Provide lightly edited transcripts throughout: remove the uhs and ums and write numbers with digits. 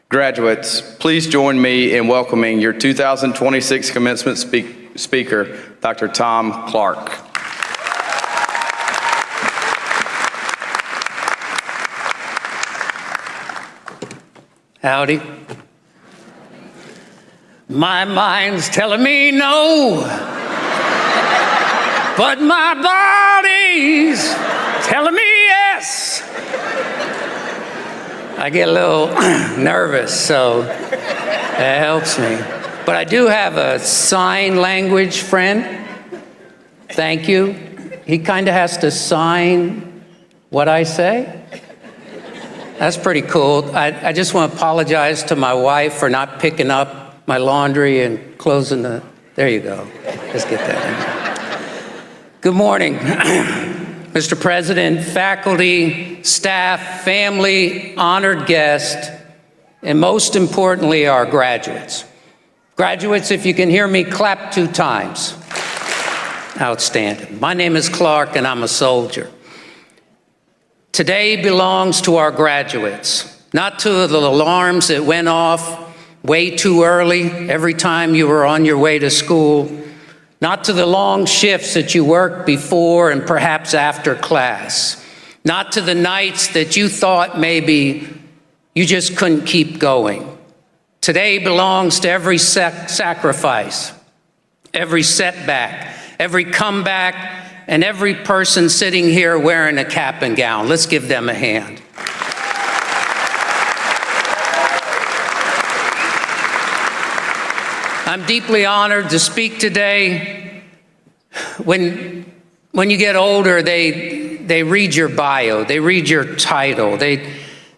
Graduates, please join me in welcoming your 2026 commencement speaker, Dr. Tom Clark. Howdy. My mind's telling me no, but my body's telling me yes. I get a little nervous, so that helps me. But I do have a sign language friend. Thank you. He kind of has to sign what I say. That's pretty cool. I just want to apologize to my wife for not picking up my laundry and closing the, there you go. Just get that in. Good morning, Mr. President, faculty, staff, family, honored guests, and most importantly, our graduates. Graduates, if you can hear me, clap 2 times. Outstanding. My name is Clark and I'm a soldier. Today belongs to our graduates, not to the alarms that went off way too early every time you were on your way to school, not to the long shifts that you worked before and perhaps after class, not to the nights that you thought maybe you just couldn't keep going. Today belongs to every sacrifice, every setback, every comeback, and every person sitting here wearing a cap and gown. Let's give them a hand. I'm deeply honored to speak today. When you get older, they read your bio, they read your title, they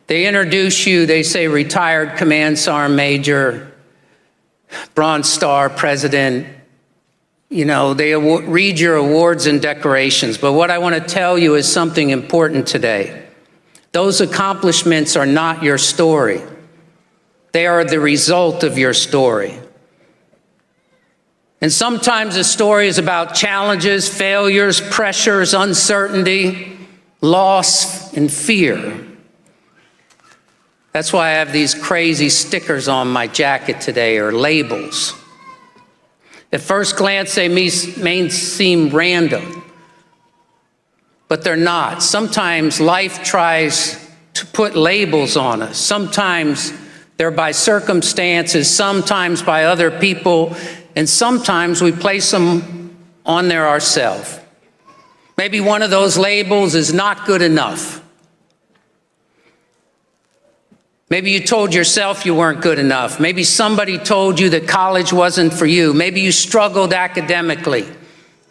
introduce you, they say retired Command Sergeant Major, Bronze Star President. You know, they read your awards and decorations, but what I want to tell you is something important today. Those accomplishments are not your story. They are the result of your story. And sometimes the story is about challenges, failures, pressures, uncertainty, loss, and fear. That's why I have these crazy stickers on my jacket today, or labels. At first glance, they may seem random, but they're not. Sometimes life tries to put labels on us. Sometimes they're by circumstances, sometimes by other people, and sometimes we place them on there ourselves. Maybe one of those labels is not good enough. Maybe you told yourself you weren't good enough. Maybe somebody told you that college wasn't for you. Maybe you struggled academically.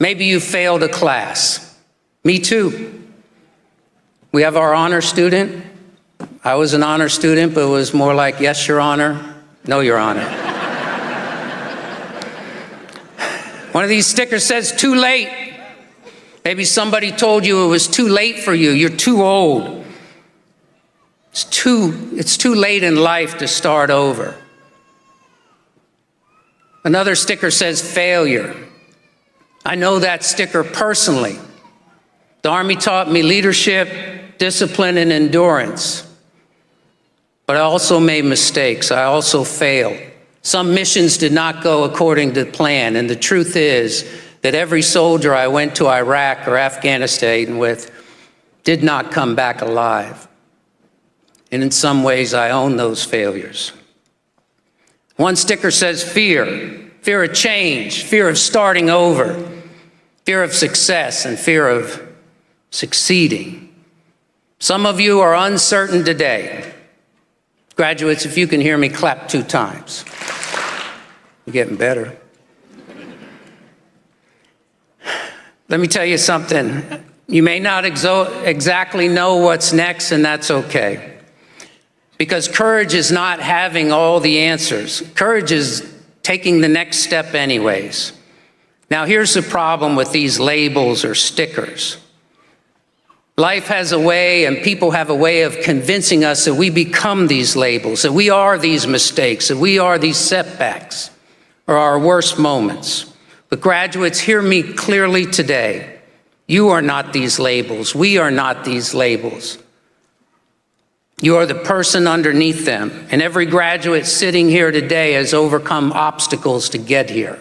Maybe you failed a class. Me too. We have our honor student. I was an honor student, but it was more like, yes, Your Honor, no, Your Honor. One of these stickers says, too late. Maybe somebody told you it was too late for you. You're too old. It's too late in life to start over. Another sticker says failure. I know that sticker personally. The Army taught me leadership, discipline, and endurance. But I also made mistakes. I also failed. Some missions did not go according to plan, and the truth is that every soldier I went to Iraq or Afghanistan with did not come back alive. And in some ways, I own those failures. One sticker says fear, fear of change, fear of starting over, fear of success, and fear of succeeding. Some of you are uncertain today. Graduates, if you can hear me, clap 2 times. You're getting better. Let me tell you something. You may not exactly know what's next, and that's okay. Because courage is not having all the answers. Courage is taking the next step anyways. Now here's the problem with these labels or stickers. Life has a way, and people have a way of convincing us that we become these labels, that we are these mistakes, that we are these setbacks, or our worst moments. But graduates, hear me clearly today. You are not these labels. We are not these labels. You are the person underneath them, and every graduate sitting here today has overcome obstacles to get here.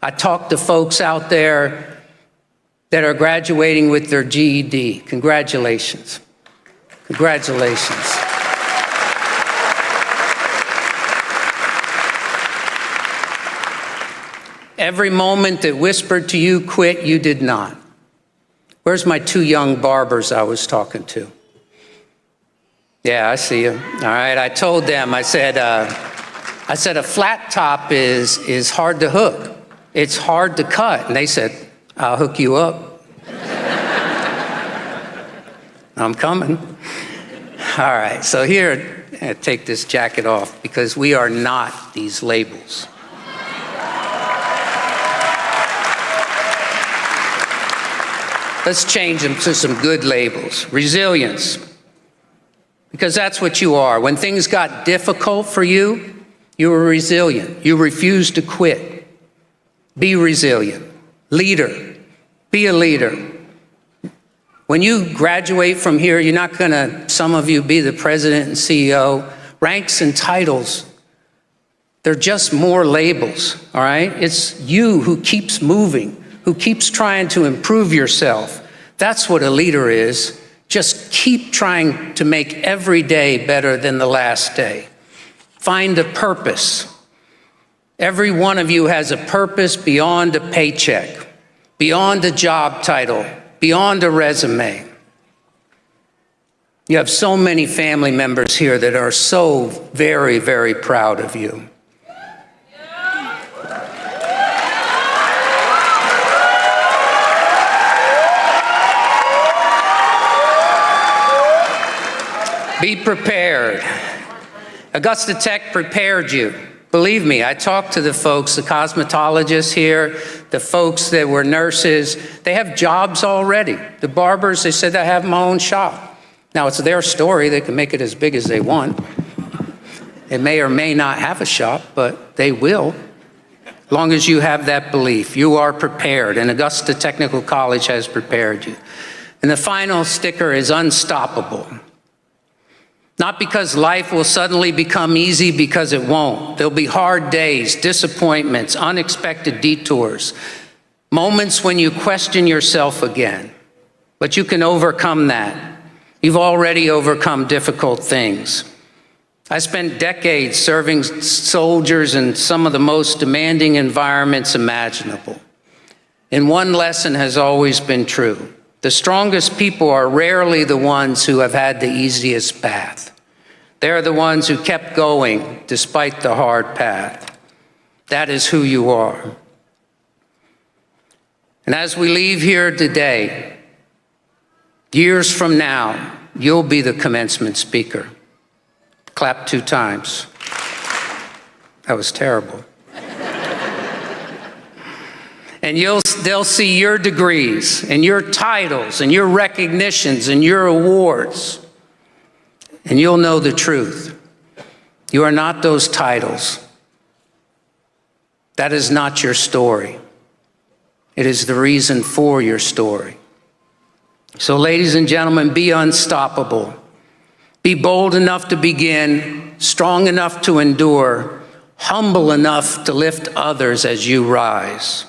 I talk to folks out there that are graduating with their GED. Congratulations. Congratulations. Every moment that whispered to you, quit, you did not. Where's my 2 young barbers I was talking to? Yeah, I see you. All right, I told them, I said a flat top is hard to hook. It's hard to cut. And they said, I'll hook you up. I'm coming. All right, so here, take this jacket off because we are not these labels. Let's change them to some good labels. Resilience, because that's what you are. When things got difficult for you, you were resilient. You refused to quit. Be resilient. Leader, be a leader. When you graduate from here, you're not gonna, some of you, be the president and CEO. Ranks and titles, they're just more labels, all right? It's you who keeps moving, who keeps trying to improve yourself. That's what a leader is. Just keep trying to make every day better than the last day. Find a purpose. Every one of you has a purpose beyond a paycheck, beyond a job title, beyond a resume. You have so many family members here that are so very, very proud of you. Be prepared. Augusta Tech prepared you. Believe me, I talked to the folks, the cosmetologists here, the folks that were nurses. They have jobs already. The barbers, they said, I have my own shop. Now, it's their story. They can make it as big as they want. They may or may not have a shop, but they will. As long as you have that belief, you are prepared, and Augusta Technical College has prepared you. And the final sticker is unstoppable. Not because life will suddenly become easy, because it won't. There'll be hard days, disappointments, unexpected detours, moments when you question yourself again. But you can overcome that. You've already overcome difficult things. I spent decades serving soldiers in some of the most demanding environments imaginable. And one lesson has always been true. The strongest people are rarely the ones who have had the easiest path. They're the ones who kept going despite the hard path. That is who you are. And as we leave here today, years from now, you'll be the commencement speaker. Clap 2 times. That was terrible. And they'll see your degrees and your titles and your recognitions and your awards. And you'll know the truth. You are not those titles. That is not your story. It is the reason for your story. So, ladies and gentlemen, be unstoppable. Be bold enough to begin, strong enough to endure, humble enough to lift others as you rise.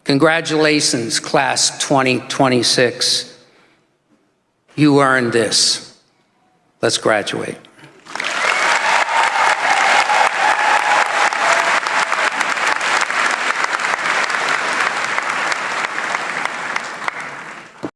Congratulations, class 2026. You earned this. Let's graduate.